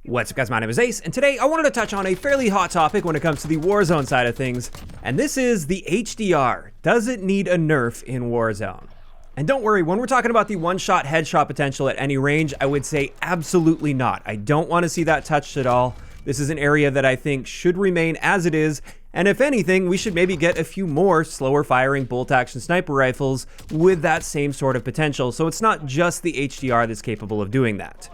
What's up guys, my name is Ace, and today I wanted to touch on a fairly hot topic when it comes to the Warzone side of things, and this is the HDR. Does it need a nerf in Warzone? And don't worry, when we're talking about the one-shot headshot potential at any range, I would say absolutely not. I don't want to see that touched at all. This is an area that I think should remain as it is, and if anything, we should maybe get a few more slower firing bolt-action sniper rifles with that same sort of potential, so it's not just the HDR that's capable of doing that.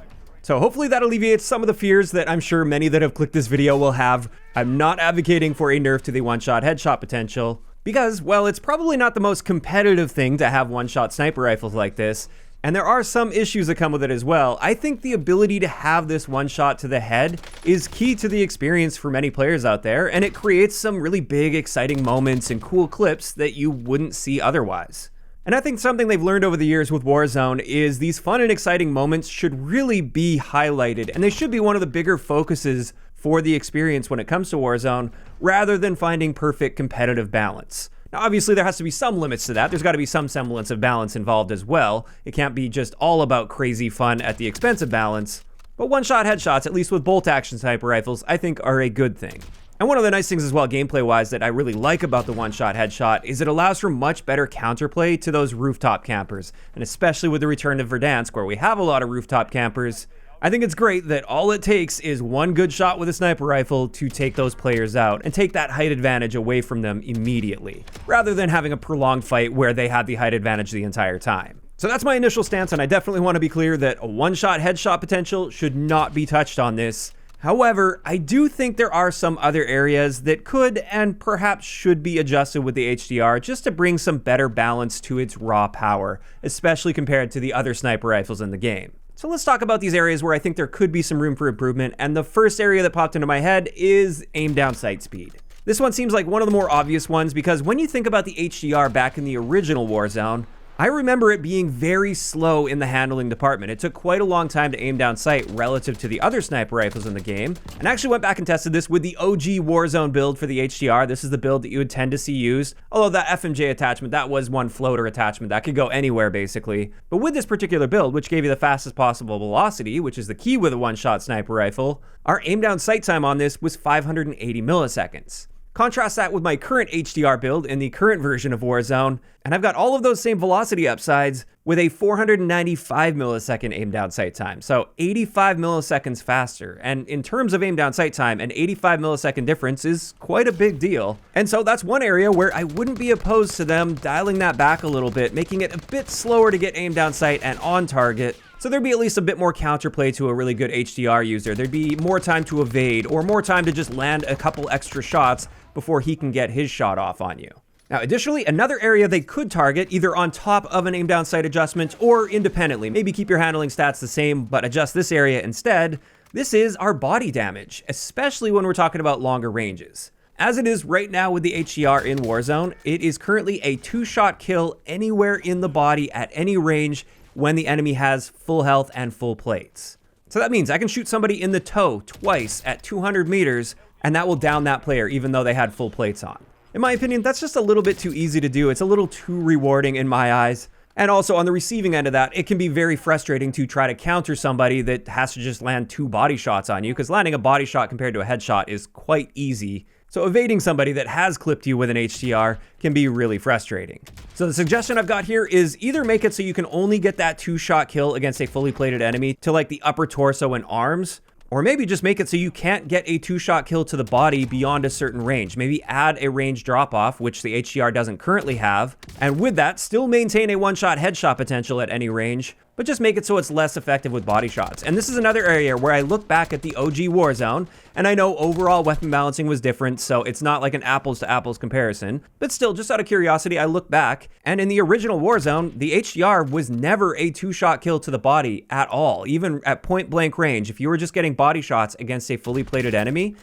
So hopefully that alleviates some of the fears that I'm sure many that have clicked this video will have. I'm not advocating for a nerf to the one-shot headshot potential, because, well, it's probably not the most competitive thing to have one-shot sniper rifles like this, and there are some issues that come with it as well. I think the ability to have this one-shot to the head is key to the experience for many players out there, and it creates some really big, exciting moments and cool clips that you wouldn't see otherwise. And I think something they've learned over the years with Warzone is these fun and exciting moments should really be highlighted, and they should be one of the bigger focuses for the experience when it comes to Warzone, rather than finding perfect competitive balance. Now, obviously, there has to be some limits to that. There's got to be some semblance of balance involved as well. It can't be just all about crazy fun at the expense of balance. But one-shot headshots, at least with bolt-action sniper rifles, I think are a good thing. And one of the nice things as well, gameplay-wise, that I really like about the one-shot headshot is it allows for much better counterplay to those rooftop campers. And especially with the return to Verdansk, where we have a lot of rooftop campers, I think it's great that all it takes is one good shot with a sniper rifle to take those players out and take that height advantage away from them immediately, rather than having a prolonged fight where they had the height advantage the entire time. So that's my initial stance, and I definitely want to be clear that a one-shot headshot potential should not be touched on this. However, I do think there are some other areas that could and perhaps should be adjusted with the HDR just to bring some better balance to its raw power, especially compared to the other sniper rifles in the game. So let's talk about these areas where I think there could be some room for improvement, and the first area that popped into my head is aim down sight speed. This one seems like one of the more obvious ones because when you think about the HDR back in the original Warzone, I remember it being very slow in the handling department. It took quite a long time to aim down sight relative to the other sniper rifles in the game, and I actually went back and tested this with the OG Warzone build for the HDR. This is the build that you would tend to see used, although that FMJ attachment, that was one floater attachment that could go anywhere basically. But with this particular build, which gave you the fastest possible velocity, which is the key with a one-shot sniper rifle, our aim down sight time on this was 580 milliseconds. Contrast that with my current HDR build in the current version of Warzone, and I've got all of those same velocity upsides with a 495 millisecond aim down sight time. So 85 milliseconds faster. And in terms of aim down sight time, an 85 millisecond difference is quite a big deal. And so that's one area where I wouldn't be opposed to them dialing that back a little bit, making it a bit slower to get aim down sight and on target. So there'd be at least a bit more counterplay to a really good HDR user. There'd be more time to evade or more time to just land a couple extra shots before he can get his shot off on you. Now, additionally, another area they could target either on top of an aim down sight adjustment or independently. Maybe keep your handling stats the same, but adjust this area instead. This is our body damage, especially when we're talking about longer ranges. As it is right now with the HDR in Warzone, it is currently a 2-shot kill anywhere in the body at any range when the enemy has full health and full plates. So that means I can shoot somebody in the toe twice at 200 meters, and that will down that player even though they had full plates on. In my opinion, that's just a little bit too easy to do. It's a little too rewarding in my eyes. And also on the receiving end of that, it can be very frustrating to try to counter somebody that has to just land 2 body shots on you, because landing a body shot compared to a headshot is quite easy. So evading somebody that has clipped you with an HDR can be really frustrating. So the suggestion I've got here is either make it so you can only get that 2-shot kill against a fully plated enemy to like the upper torso and arms, or maybe just make it so you can't get a 2-shot kill to the body beyond a certain range. Maybe add a range drop-off, which the HDR doesn't currently have, and with that, still maintain a one-shot headshot potential at any range, but just make it so it's less effective with body shots. And this is another area where I look back at the OG Warzone, and I know overall weapon balancing was different, so it's not like an apples-to-apples comparison, but still, just out of curiosity, I look back, and in the original Warzone, the HDR was never a 2-shot kill to the body at all. Even at point-blank range, if you were just getting body shots against a fully plated enemy,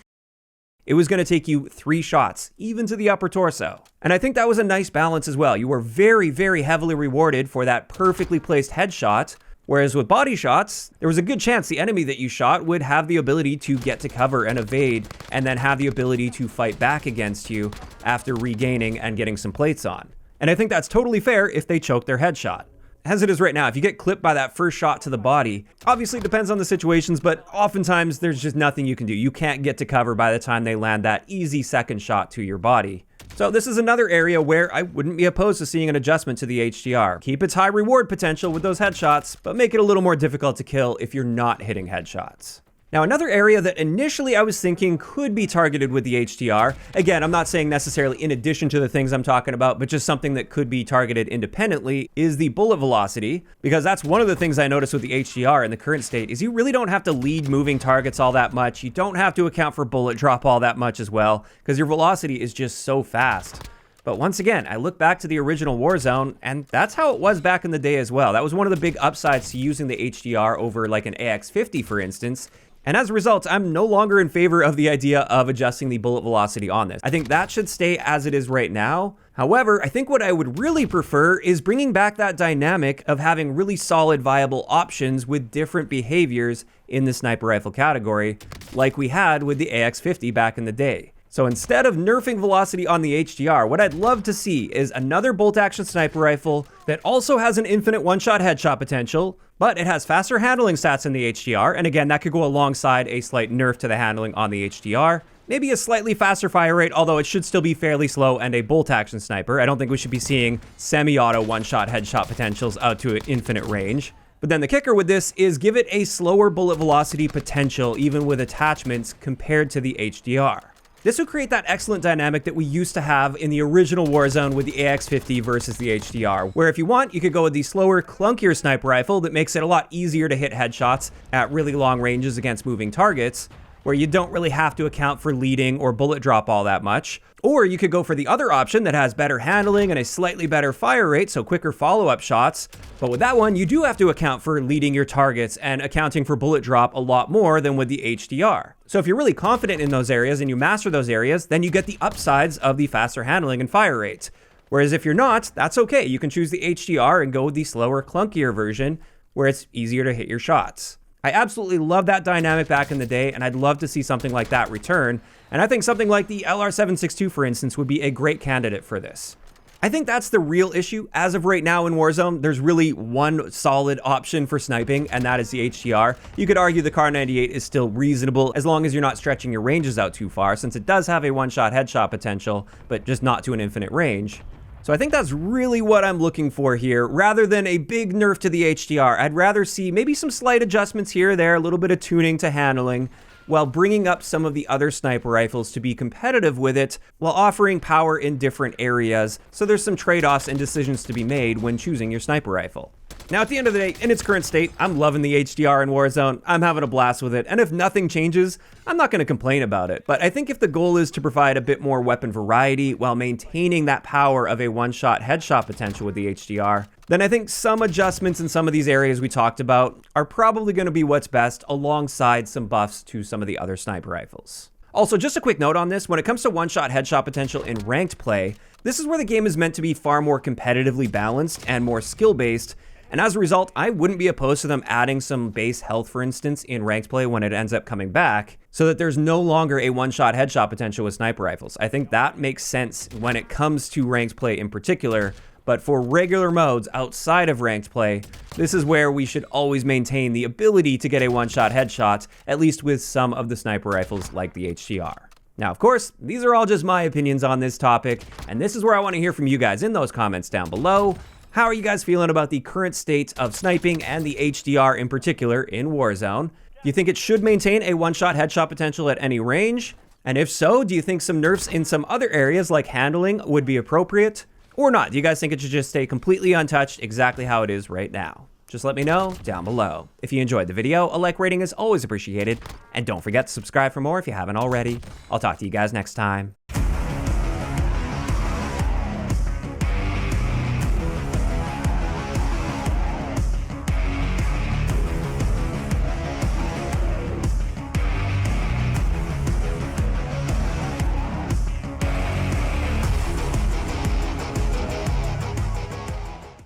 it was going to take you 3 shots, even to the upper torso. And I think that was a nice balance as well. You were very, very heavily rewarded for that perfectly placed headshot, whereas with body shots, there was a good chance the enemy that you shot would have the ability to get to cover and evade, and then have the ability to fight back against you after regaining and getting some plates on. And I think that's totally fair if they choke their headshot. as it is right now, if you get clipped by that first shot to the body, obviously it depends on the situations, but oftentimes there's just nothing you can do. You can't get to cover by the time they land that easy second shot to your body. So this is another area where I wouldn't be opposed to seeing an adjustment to the HDR. Keep its high reward potential with those headshots, but make it a little more difficult to kill if you're not hitting headshots. Now, another area that initially I was thinking could be targeted with the HDR, again, I'm not saying necessarily in addition to the things I'm talking about, but just something that could be targeted independently, is the bullet velocity, because that's one of the things I noticed with the HDR in the current state, is you really don't have to lead moving targets all that much. You don't have to account for bullet drop all that much as well, because your velocity is just so fast. But once again, I look back to the original Warzone, and that's how it was back in the day as well. That was one of the big upsides to using the HDR over like an AX50, for instance. And as a result, I'm no longer in favor of the idea of adjusting the bullet velocity on this. I think that should stay as it is right now. However, I think what I would really prefer is bringing back that dynamic of having really solid, viable options with different behaviors in the sniper rifle category, like we had with the AX50 back in the day. So instead of nerfing velocity on the HDR, what I'd love to see is another bolt-action sniper rifle that also has an infinite one-shot headshot potential, but it has faster handling stats in the HDR, and again, that could go alongside a slight nerf to the handling on the HDR. Maybe a slightly faster fire rate, although it should still be fairly slow, and a bolt-action sniper. I don't think we should be seeing semi-auto one-shot headshot potentials out to an infinite range. But then the kicker with this is give it a slower bullet velocity potential, even with attachments, compared to the HDR. This would create that excellent dynamic that we used to have in the original Warzone with the AX50 versus the HDR, where if you want, you could go with the slower, clunkier sniper rifle that makes it a lot easier to hit headshots at really long ranges against moving targets, where you don't really have to account for leading or bullet drop all that much. Or you could go for the other option that has better handling and a slightly better fire rate, so quicker follow-up shots. But with that one, you do have to account for leading your targets and accounting for bullet drop a lot more than with the HDR. So if you're really confident in those areas and you master those areas, then you get the upsides of the faster handling and fire rate. Whereas if you're not, that's okay. You can choose the HDR and go with the slower, clunkier version where it's easier to hit your shots. I absolutely love that dynamic back in the day, and I'd love to see something like that return. And I think something like the LR762, for instance, would be a great candidate for this. I think that's the real issue. As of right now in Warzone, there's really one solid option for sniping, and that is the HDR. You could argue the Kar 98 is still reasonable as long as you're not stretching your ranges out too far, since it does have a one-shot headshot potential, but just not to an infinite range. So I think that's really what I'm looking for here. Rather than a big nerf to the HDR, I'd rather see maybe some slight adjustments here or there, a little bit of tuning to handling, while bringing up some of the other sniper rifles to be competitive with it, while offering power in different areas. So there's some trade-offs and decisions to be made when choosing your sniper rifle. Now, at the end of the day, in its current state, I'm loving the HDR in Warzone. I'm having a blast with it, and if nothing changes, I'm not going to complain about it. But I think if the goal is to provide a bit more weapon variety while maintaining that power of a one-shot headshot potential with the HDR, then I think some adjustments in some of these areas we talked about are probably going to be what's best, alongside some buffs to some of the other sniper rifles. Also, just a quick note on this, when it comes to one-shot headshot potential in ranked play, this is where the game is meant to be far more competitively balanced and more skill-based. And as a result, I wouldn't be opposed to them adding some base health, for instance, in ranked play when it ends up coming back, so that there's no longer a one-shot headshot potential with sniper rifles. I think that makes sense when it comes to ranked play in particular, but for regular modes outside of ranked play, this is where we should always maintain the ability to get a one-shot headshot, at least with some of the sniper rifles like the HDR. Now, of course, these are all just my opinions on this topic, and this is where I want to hear from you guys in those comments down below. How are you guys feeling about the current state of sniping and the HDR in particular in Warzone? Do you think it should maintain a one-shot headshot potential at any range? And if so, do you think some nerfs in some other areas like handling would be appropriate? Or not? Do you guys think it should just stay completely untouched exactly how it is right now? Just let me know down below. If you enjoyed the video, a like rating is always appreciated. And don't forget to subscribe for more if you haven't already. I'll talk to you guys next time.